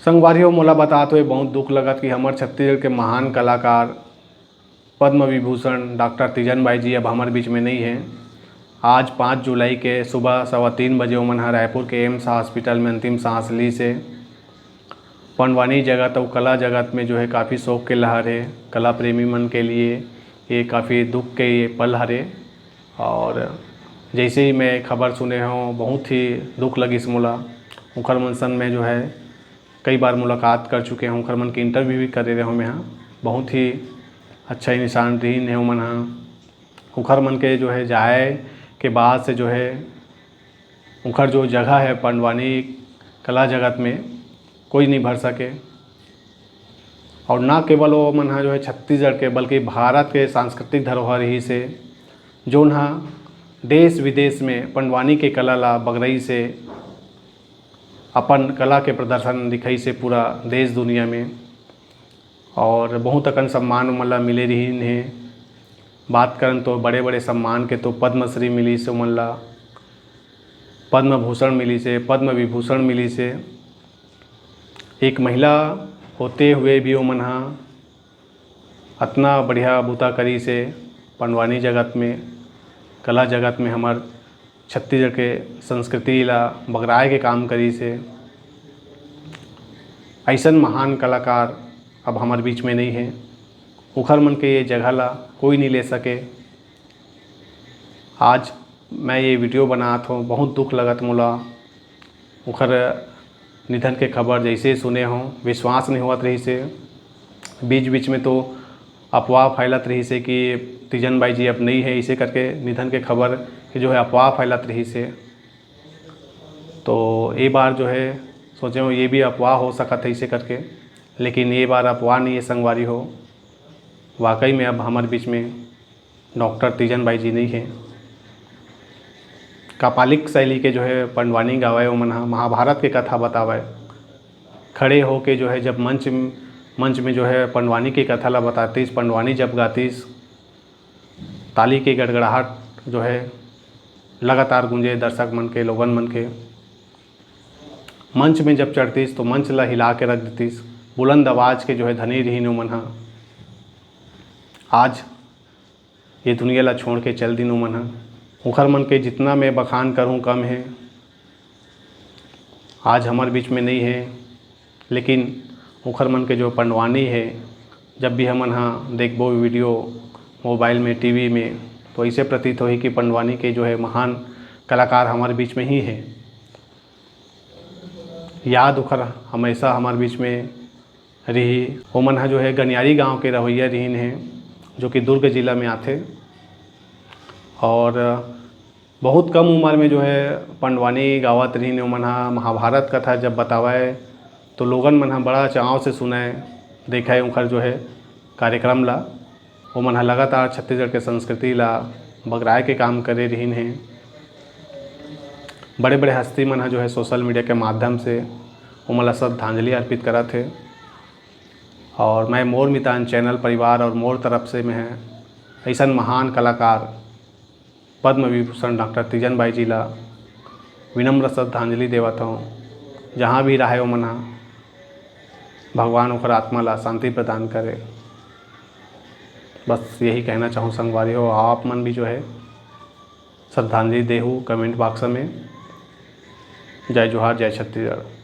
संगवारियों मोला बताते हुए बहुत दुख लगत कि हमर छत्तीसगढ़ के महान कलाकार पद्म विभूषण डॉक्टर तीजन बाई जी अब हमारे बीच में नहीं हैं। आज 5 जुलाई के सुबह 3:15 बजे ओमन ह रायपुर के एम्स हॉस्पिटल में अंतिम सांस ली से। पंडवानी जगत और कला जगत में जो है काफ़ी शोक के लहर है। कला प्रेमी मन के लिए ये काफ़ी दुख के ये पल हरे। और जैसे ही मैं खबर सुने हों बहुत ही दुख लगी मोला। उखर मन सन में जो है कई बार मुलाकात कर चुके हैं, उखर मन के इंटरव्यू भी करे रहे मैं यहाँ। बहुत ही अच्छा इंसान रही है मन हाँ। उखर मन के जो है जाए के बाद से जो है उखर जो जगह है पंडवानी कला जगत में कोई नहीं भर सके। और ना केवल वो मन जो है छत्तीसगढ़ के बल्कि भारत के सांस्कृतिक धरोहर ही से जो ना देश विदेश में पंडवानी के कला ला बगरई से अपन कला के प्रदर्शन दिखाई से पूरा देश दुनिया में। और बहुत अकन सम्मान मन ला मिले रही है। बात करन तो बड़े बड़े सम्मान के तो पद्मश्री मिली से मन ला, पद्म भूषण मिली से, पद्म विभूषण मिली से। एक महिला होते हुए भी वो मन इतना बढ़िया बूता करी से पंडवानी जगत में कला जगत में हमार छत्तीसगढ़ के संस्कृति ला बगराए के काम करी से। ऐसन महान कलाकार अब हमारे बीच में नहीं है। उखर मन के ये जगह ला कोई नहीं ले सके। आज मैं ये वीडियो बनात हूँ, बहुत दुख लगत मोला। उखर निधन के खबर जैसे सुने हों विश्वास नहीं होत रही से। बीच बीच में तो अफवाह फैलत रही से कि तीजन बाई जी अब नहीं है, इसे करके निधन के खबर कि जो है अफवाह फैलत रही से। तो ये बार जो है सोचे हो ये भी अफवाह हो सकता है इसे करके, लेकिन ये बार अफवाह नहीं है संगवारी हो। वाकई में अब हमारे बीच में डॉक्टर तीजन बाई जी नहीं है। कापालिक शैली के जो है पंडवानी गावे वो मन महाभारत के कथा बतावे। खड़े हो के जो है जब मंच में जो है पंडवानी की कथा ला बतातीस, पंडवानी जब गातीस ताली की गड़गड़ाहट जो है लगातार गूंजे दर्शक मन के, लोगन मन के। मंच में जब चढ़तीस तो मंच ला हिला के रख देतीस। बुलंद आवाज़ के जो है धनी रही मन आज ये दुनिया ला छोड़ के चल दिन मन। उखर मन के जितना मैं बखान करूं कम है। आज हमारे बीच में नहीं है, लेकिन उखर मन के जो पंडवानी है जब भी हमन हाँ देखबो वीडियो मोबाइल में, टीवी में, तो ऐसे प्रतीत होई कि पंडवानी के जो है महान कलाकार हमारे बीच में ही है। याद उखर हमेशा हमारे बीच में रही। वो मन जो है गनियारी गांव के रवैया रहीन है जो कि दुर्ग जिला में आते। और बहुत कम उम्र में जो है पंडवानी गावत रहीन। वो मन महाभारत कथा जब बतावाए तो लोगन मन बड़ा चाव से सुनाए देखाए उखर जो है कार्यक्रम ला। वो मन लगातार छत्तीसगढ़ के संस्कृति ला बगराए के काम करे रहीन हैं। बड़े बड़े हस्ती मन जो है सोशल मीडिया के माध्यम से वो मला श्रद्धांजलि अर्पित करा थे। और मैं मोर मितान चैनल परिवार और मोर तरफ से मैं ऐसा महान कलाकार पद्म विभूषण डॉक्टर तीजन बाई जी ला विनम्र श्रद्धांजलि देवत हूँ। जहाँ भी रहे वो मन भगवान उखर आत्मा ला शांति प्रदान करे। बस यही कहना चाहूँ संगवारी हो। आप मन भी जो है श्रद्धांजलि देहू कमेंट बॉक्स में। जय जोहार, जय छत्तीसगढ़।